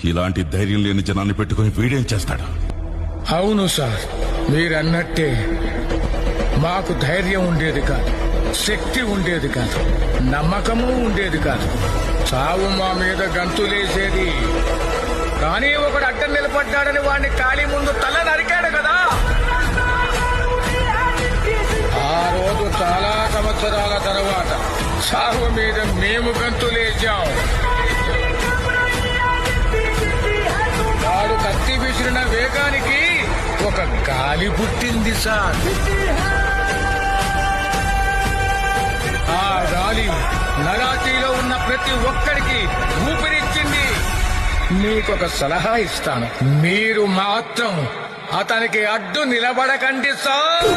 ఇలాంటి ధైర్యం లేని జనాన్ని పెట్టుకుని వీడేం చేస్తాడు? అవును సార్, మీరన్నట్టే మాకు ధైర్యం ఉండేది కాదు, శక్తి ఉండేది కాదు, నమ్మకము ఉండేది కాదు. చావు మా మీద గంతులేసేది. కానీ ఒకడు అడ్డం నిలబడ్డాడని వాడిని ఖాళీ ముందు తల నరికాడు కదా. ఆ రోజు చాలా సంవత్సరాల తర్వాత చావు మీద మేము గంతులేసాం. వాడు కత్తి విసిరిన వేగానికి ఒక గాలి పుట్టింది సార్. ఆ గాలి నరాతీలో ఉన్న ప్రతి ఒక్కడికి ఊపిరిచ్చింది. మీకొక సలహా ఇస్తాను, మీరు మాత్రం అతనికి అడ్డు నిలబడకండి సార్.